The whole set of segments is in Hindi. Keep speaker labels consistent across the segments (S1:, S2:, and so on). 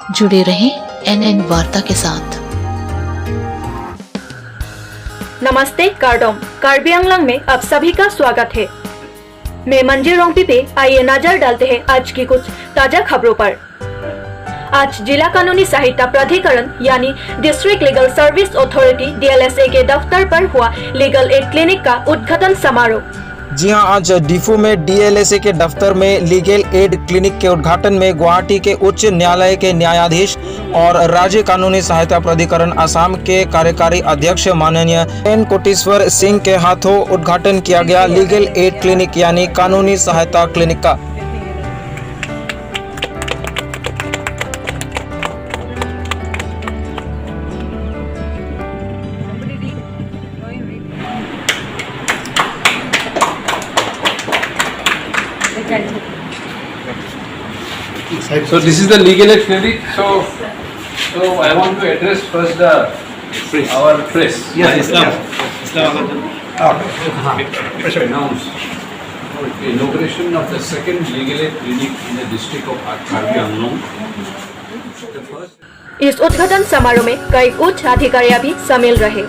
S1: जुड़े रहें NN वार्ता के साथ।
S2: नमस्ते कार्डोम कार्बी आंगलांग में आप सभी का स्वागत है। मैं मंजी रोंगपीपे। आइए नजर डालते हैं आज की कुछ ताजा खबरों पर। आज जिला कानूनी सहायता प्राधिकरण यानी district legal service authority DLSA के दफ्तर पर हुआ लीगल एड क्लिनिक का उद्घाटन समारोह।
S3: जी हां, आज डीफू में DLSA के दफ्तर में लीगल एड क्लिनिक के उद्घाटन में गुवाहाटी के उच्च न्यायालय के न्यायाधीश और राज्य कानूनी सहायता प्राधिकरण असम के कार्यकारी अध्यक्ष माननीय एन कोटेश्वर सिंह के हाथों उद्घाटन किया गया लीगल एड क्लिनिक यानी कानूनी सहायता क्लिनिक का।
S4: So this is the legal aid clinic. So I want to address first our press.
S5: Yes, Islam.
S4: Announce the inauguration of the second legal aid clinic in the district of Karbi Anglong. The first.
S2: इस उद्घाटन समारोह में कई उच्च अधिकारी भी शामिल रहे।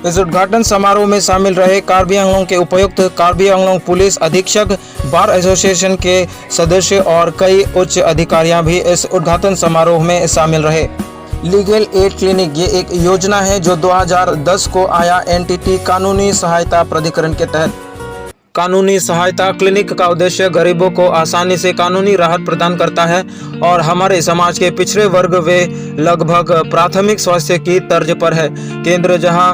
S3: इस उद्घाटन समारोह में शामिल रहे कार्बी आंगलोंग के उपायुक्त, कार्बी आंगलोंग पुलिस अधीक्षक, बार एसोसिएशन के सदस्य और कई उच्च अधिकारियां भी इस उद्घाटन समारोह में शामिल रहे। लीगल एड क्लिनिक ये एक योजना है जो 2010 को आया एनटीटी कानूनी सहायता प्राधिकरण के तहत। कानूनी सहायता क्लिनिक का उद्देश्य गरीबों को आसानी से कानूनी राहत प्रदान करता है और हमारे समाज के पिछड़े वर्ग वे लगभग प्राथमिक स्वास्थ्य की तर्ज पर है। केंद्र जहां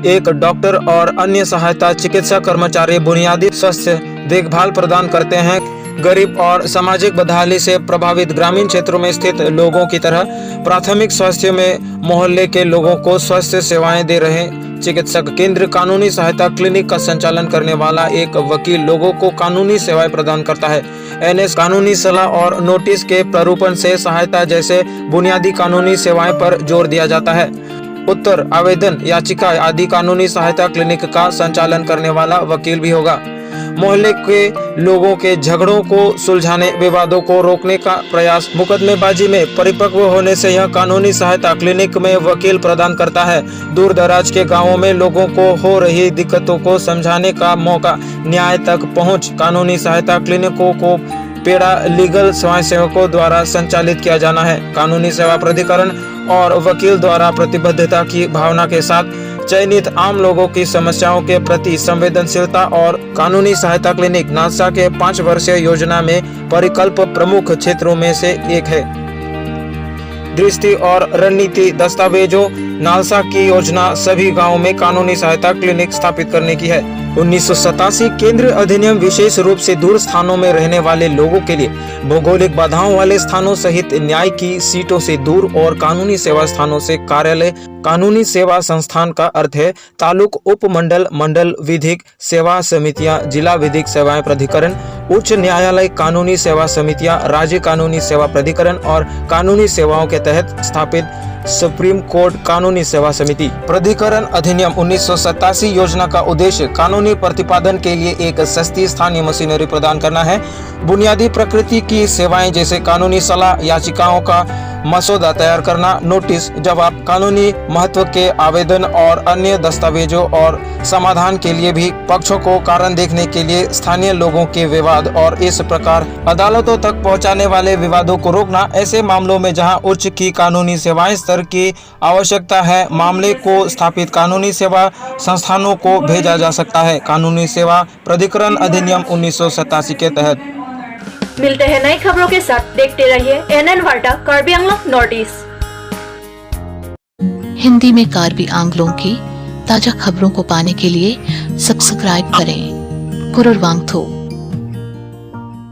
S3: एक डॉक्टर और अन्य सहायता चिकित्सा कर्मचारी बुनियादी स्वास्थ्य देखभाल प्रदान करते हैं। गरीब और सामाजिक बदहाली से प्रभावित ग्रामीण क्षेत्रों में स्थित लोगों की तरह प्राथमिक स्वास्थ्य में मोहल्ले के लोगों को स्वास्थ्य सेवाएं दे रहे चिकित्सक केंद्र कानूनी सहायता क्लिनिक का संचालन करने वाला एक वकील लोगों को कानूनी सेवाएं प्रदान करता है। NS कानूनी सलाह और नोटिस के प्रारूपण से सहायता जैसे बुनियादी कानूनी सेवाएं पर जोर दिया जाता है। उत्तर, आवेदन, याचिका आदि कानूनी सहायता क्लिनिक का संचालन करने वाला वकील भी होगा। मोहल्ले के लोगों के झगड़ों को सुलझाने, विवादों को रोकने का प्रयास, मुकदमेबाजी में परिपक्व होने से यह कानूनी सहायता क्लिनिक में वकील प्रदान करता है। दूर दराज के गांवों में लोगों को हो रही दिक्कतों को समझाने का मौका, न्याय तक पहुंच, कानूनी सहायता क्लिनिकों को पेड़ा लीगल स्वयंसेवकों द्वारा संचालित किया जाना है। कानूनी सेवा प्राधिकरण और वकील द्वारा प्रतिबद्धता की भावना के साथ चयनित आम लोगों की समस्याओं के प्रति संवेदनशीलता और कानूनी सहायता क्लिनिक नालसा के 5 वर्षीय योजना में परिकल्प प्रमुख क्षेत्रों में से एक है। दृष्टि और रणनीति दस्तावेजों, नालसा की योजना सभी गांवों में कानूनी सहायता क्लिनिक स्थापित करने की है। 1987 केंद्रीय अधिनियम विशेष रूप से दूर स्थानों में रहने वाले लोगों के लिए भौगोलिक बाधाओं वाले स्थानों सहित न्याय की सीटों से दूर और कानूनी सेवा स्थानों से कार्यालय। कानूनी सेवा संस्थान का अर्थ है तालुक, उपमंडल, मंडल विधिक सेवा समितियां, जिला विधिक सेवाएं प्राधिकरण, उच्च न्यायालय कानूनी सेवा समितियां, राज्य कानूनी सेवा प्राधिकरण और कानूनी सेवाओं के तहत स्थापित सुप्रीम कोर्ट कानूनी सेवा समिति। प्राधिकरण अधिनियम 1987 योजना का उद्देश्य कानूनी प्रतिपादन के लिए एक सस्ती स्थानीय मशीनरी प्रदान करना है। बुनियादी प्रकृति की सेवाएं जैसे कानूनी सलाह, याचिकाओं का मसौदा तैयार करना, नोटिस, जवाब, कानूनी महत्व के आवेदन और अन्य दस्तावेजों और समाधान के लिए भी पक्षों को कारण देखने के लिए स्थानीय लोगों के विवाद और इस प्रकार अदालतों तक पहुंचाने वाले विवादों को रोकना। ऐसे मामलों में जहां उच्च की कानूनी सेवाएं स्तर की आवश्यकता है, मामले को स्थापित कानूनी सेवा संस्थानों को भेजा जा सकता है। कानूनी सेवा प्राधिकरण अधिनियम 1987 के तहत।
S2: मिलते हैं नई खबरों के साथ, देखते रहिए NN वार्ता कार्बी आंगलोंग नॉर्थ ईस्ट।
S1: हिंदी में कार्बी आंगलों की ताजा खबरों को पाने के लिए सब्सक्राइब करें। कुरुर वांगथो।